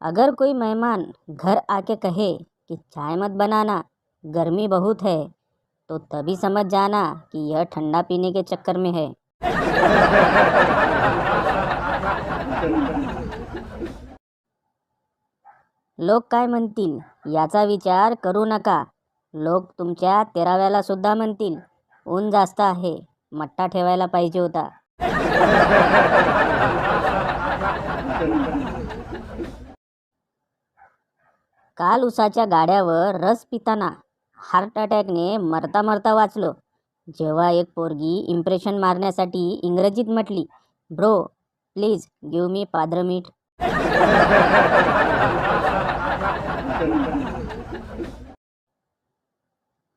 अगर कोई मेहमान घर आके कहे कि चाय मत बनाना, गर्मी बहुत है, तो तभी समझ जाना कि यह ठंडा पीने के चक्कर में है। लोक काय म्हणतील याचा विचार करू नका. लोक तुमच्या तेराव्याला सुद्धा म्हणतील, ऊन जास्त आहे, मट्टा ठेवायला पाहिजे होता. काल उसाच्या गाड्यावर रस पिताना हार्ट अटॅकने मरता मरता वाचलो, जेव्हा एक पोरगी इम्प्रेशन मारण्यासाठी इंग्रजीत म्हटली, bro please give me Padu मीठ.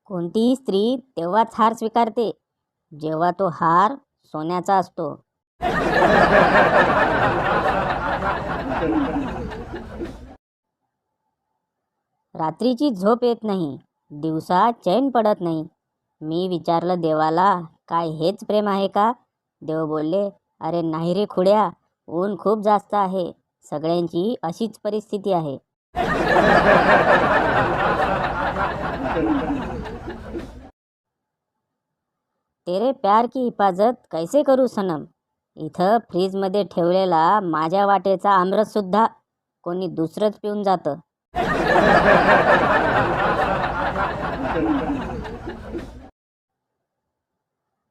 कोणतीही स्त्री तेव्हाच हार स्वीकारते जेव्हा तो हार सोन्याचा असतो. रात्रीची झोप येत नाही, दिवसा चैन पडत नाही. मी विचारलं देवाला, काय हेच प्रेम आहे का? देव बोलले, अरे नाही रे खुड्या, ऊन खूप जास्त आहे, सगळ्यांची अशीच परिस्थिती आहे. तेरे प्यार की हिफाजत कैसे करू सनम. इथं फ्रीजमध्ये ठेवलेला माझ्या वाटेचा आमरस सुद्धा कोणी दुसरंच पिऊन जातं.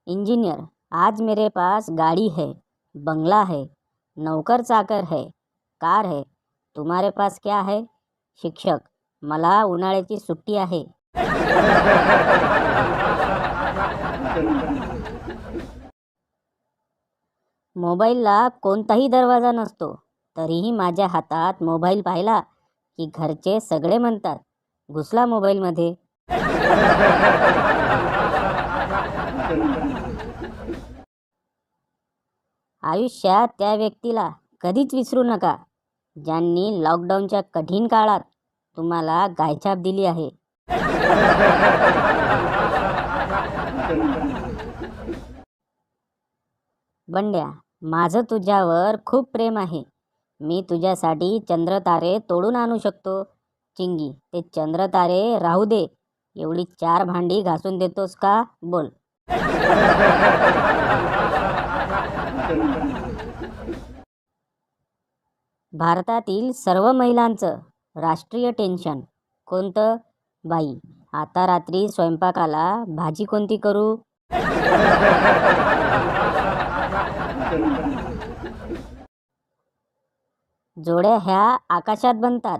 इंजीनियर, आज मेरे पास गाड़ी है, बंगला है, नौकर चाकर है, कार है. तुम्हारे पास क्या है? शिक्षक, मला उन्हाळ्याची सुट्टी आहे. मोबाईलला कोणताही दरवाजा नसतो, तरीही माझ्या हातात मोबाईल पाहिला की घरचे सगळे म्हणतात, घुसला मोबाईलमध्ये. आयुष्यात त्या व्यक्तीला कधीच विसरू नका, ज्यांनी लॉकडाऊनच्या कठीण काळात तुम्हाला गायछाप दिली आहे. बंड्या, माझं तुझ्यावर खूप प्रेम आहे. मी तुझ्यासाठी चंद्रतारे तोडून आणू शकतो. चिंगी, ते चंद्रतारे राहू दे, एवढी 4 भांडी घासून देतोस का? बोल. भारतातील सर्व महिलांचं राष्ट्रीय टेन्शन कोणतं? बाई, आता रात्री स्वयंपाकाला भाजी कोणती करू? जोड्या ह्या आकाशात बनतात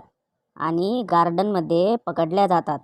आणि गार्डनमध्ये पकडल्या जातात.